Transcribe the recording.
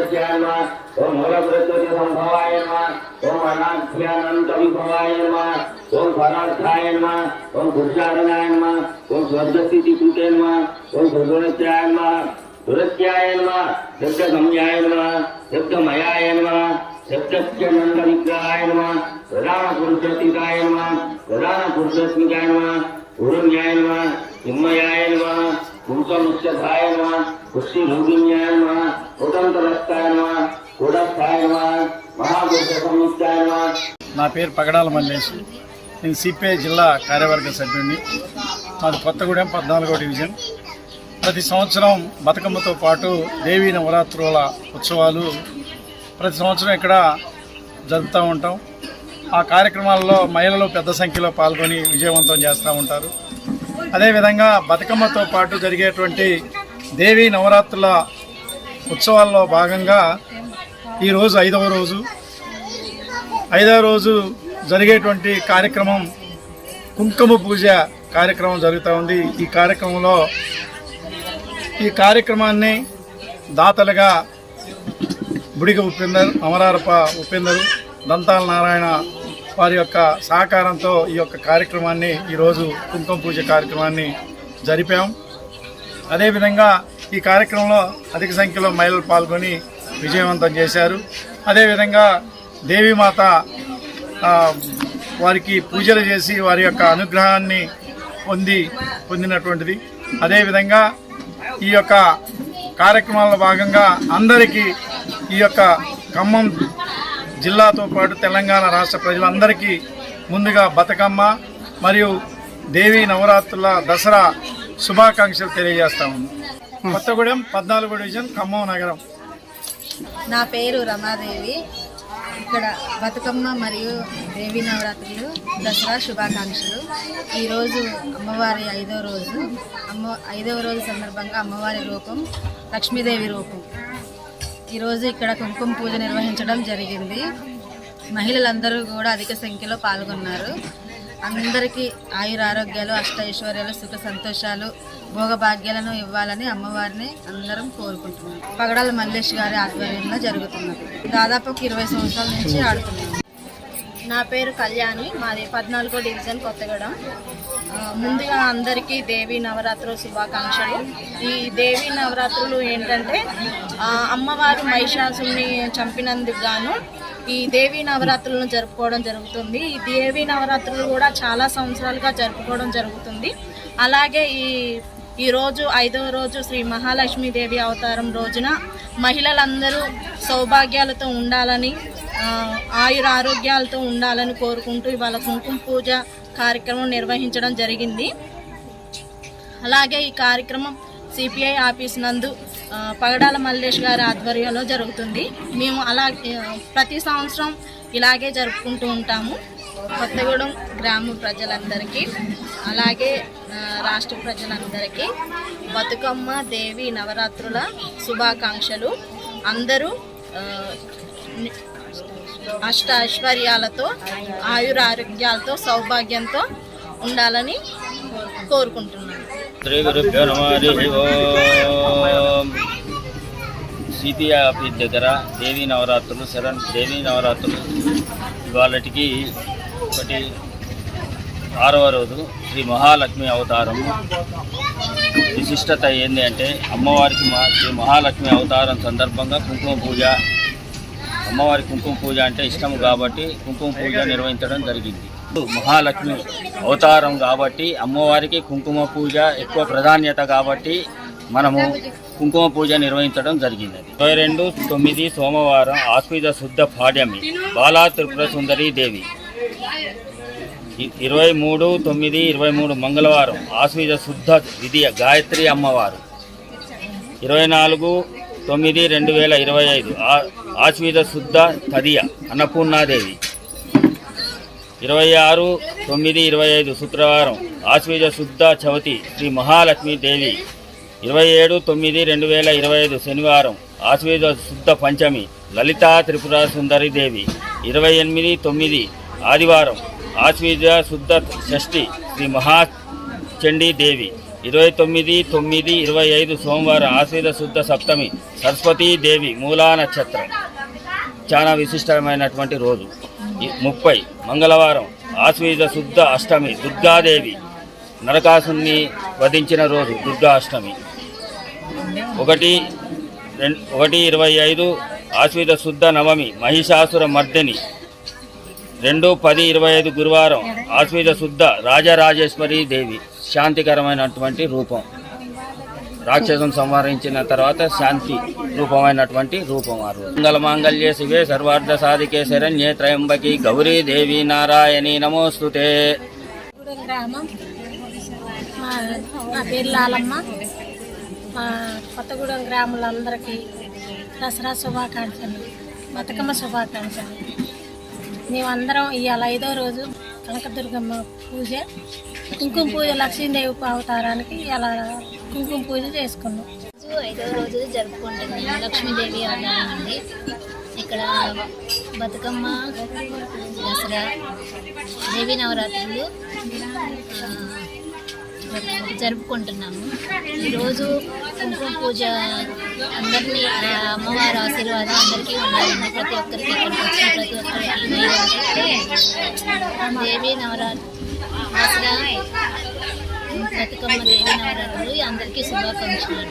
मूलवृक्षस्याय नमः। ओम मूलवृक्षसंभवाय नमः। ओम अनाध्यानन्तविभवाय नमः। ओम फलार्थाय नमः। ओम कुर्जारणाय नमः। ओम स्वर्गस्थितिकृते नमः। ओम सुगुणस्याय नमः। सुरस्याय नमः। शब्दगम्याय नमः। शब्दमयाय नमः। शब्दस्यनन्दविग्रहाय नमः। प्रधानपुरुषातीताय नमः। प्रधानपुरुषस्मिताय नमः। पूर्ण्याय नमः। हिम्मयाय नमः। पुरुषमुख्यधाय नमः। पुष्टिभूगिन्याय नमः। उदन्तरस्थाय नमः। కూడస్థాయ నమః. మహాపురుష సంయుక్తాయ నమః. నా పేరు పగడాల మల్లేష్. నేను సిపిఐ జిల్లా కార్యవర్గ సభ్యుడిని. మాది కొత్తగూడెం 14వ డివిజన్. ప్రతి సంవత్సరం బతుకమ్మతో పాటు దేవీ నవరాత్రుల ఉత్సవాలు ప్రతి సంవత్సరం ఇక్కడ జరుపుతూ ఉంటాం. ఆ కార్యక్రమాల్లో మహిళలు పెద్ద సంఖ్యలో పాల్గొని విజయవంతం చేస్తూ ఉంటారు. అదేవిధంగా బతుకమ్మతో పాటు జరిగేటువంటి దేవీ నవరాత్రుల ఉత్సవాల్లో భాగంగా ఈరోజు 5వ రోజు జరిగేటువంటి కార్యక్రమం కుంకుమ పూజ కార్యక్రమం జరుగుతూ ఉంది. ఈ కార్యక్రమాన్ని దాతలుగా బుడిగ ఉపేందర్, అమరారప ఉపేందర్, దంతాల నారాయణ వారి యొక్క సహకారంతో ఈ యొక్క కార్యక్రమాన్ని ఈరోజు కుంకుమ పూజ కార్యక్రమాన్ని జరిపాం. అదేవిధంగా ఈ కార్యక్రమంలో అధిక సంఖ్యలో మహిళలు పాల్గొని విజయవంతం చేశారు. అదేవిధంగా దేవీమాత వారికి పూజలు చేసి వారి యొక్క అనుగ్రహాన్ని పొందినటువంటిది. అదేవిధంగా ఈ యొక్క కార్యక్రమాల్లో భాగంగా అందరికీ ఈ యొక్క ఖమ్మం జిల్లాతో పాటు తెలంగాణ రాష్ట్ర ప్రజలందరికీ ముందుగా బతుకమ్మ మరియు దేవీ నవరాత్రుల దసరా శుభాకాంక్షలు తెలియజేస్తాము. కొత్తగూడెం 14వ డివిజన్, ఖమ్మం నగరం. నా పేరు రమాదేవి. ఇక్కడ బతుకమ్మ మరియు దేవీ నవరాత్రులు దసరా శుభాకాంక్షలు. ఈరోజు అమ్మవారి 5వ రోజు. 5వ రోజు సందర్భంగా అమ్మవారి రూపం లక్ష్మీదేవి రూపం. ఈరోజు ఇక్కడ కుంకుమ పూజ నిర్వహించడం జరిగింది. మహిళలందరూ కూడా అధిక సంఖ్యలో పాల్గొన్నారు. అందరికీ ఆయురారోగ్యాలు, అష్టైశ్వర్యాలు, సుఖ సంతోషాలు, భోగభాగ్యాలను ఇవ్వాలని అమ్మవారిని అందరం కోరుకుంటున్నాం. పగడాల మల్లేష్ గారి ఆధ్వర్యంలో జరుగుతున్నది. దాదాపు 20 సంవత్సరాల నుంచి ఆడుతున్నాం. నా పేరు కళ్యాణి. మాది 14వ డివిజన్, కొత్తగూడెం. ముందుగా అందరికీ దేవీ నవరాత్రుల శుభాకాంక్షలు. ఈ దేవీ నవరాత్రులు ఏంటంటే అమ్మవారు మహిషాసుని చంపినందుకు గాను ఈ దేవీ నవరాత్రులను జరుపుకోవడం జరుగుతుంది. ఈ దేవీ నవరాత్రులు కూడా చాలా సంవత్సరాలుగా జరుపుకోవడం జరుగుతుంది. అలాగే ఈరోజు 5వ రోజు శ్రీ మహాలక్ష్మీదేవి అవతారం రోజున మహిళలందరూ సౌభాగ్యాలతో ఉండాలని, ఆయురారోగ్యాలతో ఉండాలని కోరుకుంటూ ఇవాళ కుంకుమ పూజ కార్యక్రమం నిర్వహించడం జరిగింది. అలాగే ఈ కార్యక్రమం సిపిఐ ఆఫీస్ నందు పగడాల మల్లేష్ గారి ఆధ్వర్యంలో జరుగుతుంది. మేము ప్రతి సంవత్సరం ఇలాగే జరుపుకుంటూ ఉంటాము. కొత్తగూడెం గ్రామ ప్రజలందరికీ అలాగే రాష్ట్ర ప్రజలందరికీ బతుకమ్మ దేవి నవరాత్రుల శుభాకాంక్షలు. అందరూ అష్ట ఐశ్వర్యాలతో, ఆయురారోగ్యాలతో, సౌభాగ్యంతో ఉండాలని కోరుకుంటున్నాను. సిపిఐ ఆఫీస్ దగ్గర దేవీ నవరాత్రులు ఇవాళకి 6వ రోజు శ్రీ మహాలక్ష్మి అవతారము. విశిష్టత ఏంటి అంటే అమ్మవారికి శ్రీ మహాలక్ష్మి అవతారం సందర్భంగా కుంకుమ పూజ, అమ్మవారి కుంకుమ పూజ అంటే ఇష్టము కాబట్టి కుంకుమ పూజ నిర్వహించడం జరిగింది. మహాలక్ష్మి అవతారం కాబట్టి అమ్మవారికి కుంకుమ పూజ ఎక్కువ ప్రాధాన్యత కాబట్టి మనము కుంకుమ పూజ నిర్వహించడం జరిగింది. 22/9 సోమవారం ఆశ్వీజ శుద్ధ పాడ్యమి బాలా త్రిపుర సుందరీ దేవి. 23/9/23 మంగళవారం ఆశ్వీజ శుద్ధ విధియ గాయత్రి అమ్మవారు. 24/9/2025 ఆశ్వీజ శుద్ధ తదియ అన్నపూర్ణాదేవి. 26/9/25 శుక్రవారం ఆశ్వీజ శుద్ధ చవతి శ్రీ మహాలక్ష్మీ దేవి. 27/9/2025 శనివారం ఆశ్వీజ శుద్ధ పంచమి లలితా త్రిపుర సుందరి దేవి. 28/9 ఆదివారం ఆశ్వీజ శుద్ధ షష్ఠి శ్రీ మహాచండీ దేవి. 29/9/25 సోమవారం ఆశ్వీజ శుద్ధ సప్తమి సరస్వతీదేవి మూలా నక్షత్రం చాలా విశిష్టమైనటువంటి రోజు. 30 మంగళవారం ఆశ్వీజ శుద్ధ అష్టమి దుర్గాదేవి నరకాసుని వధించిన రోజు దుర్గా అష్టమి. 1/25 ఆశ్వీజ శుద్ధ నవమి మహిషాసుర మర్దిని. 2/10/25 గురువారం ఆశ్వీజ శుద్ధ రాజరాజేశ్వరి దేవి శాంతికరమైనటువంటి రూపం. రాక్షసం సంహరించిన తర్వాత శాంతి రూపమైనటువంటి రూపం ఆ రోజు. మంగళమాంగళ్యే శివే సర్వార్థ సాధికే శరణ్యే త్రయంబకి గౌరీ దేవి నారాయణి నమోస్తుతే. గ్రామం నా పేరు లాలమ్మ. మా కొత్తగూడెం గ్రాములందరికీ దసరా శుభాకాంక్షలు, బతుకమ్మ శుభాకాంక్షలు. మేమందరం ఇవాళ 5వ రోజు కనకదుర్గమ్మ పూజ, కుంకుమ పూజ, లక్ష్మీదేవి అవతారానికి ఇలా కుంకుమ పూజ చేసుకున్నాం. 5వ రోజు జరుపుకుంటున్నాం లక్ష్మీదేవి ఆలయం నుండి. ఇక్కడ బతుకమ్మ, దసరా, దేవీ నవరాత్రులు జరుపుకుంటున్నాము. ఈరోజు కుంకుమ పూజ అందరినీ అమ్మవారి ఆశీర్వాదం అందరికీ ఉండాలండి. ప్రతి ఒక్కరికి ఇక్కడికి వచ్చిన ప్రతి ఒక్కరికి దేవీ నవరాత్రి, దసరా, బతుకమ్మ, దేవీ నవరాత్రులు అందరికీ శుభాకాంక్షలు.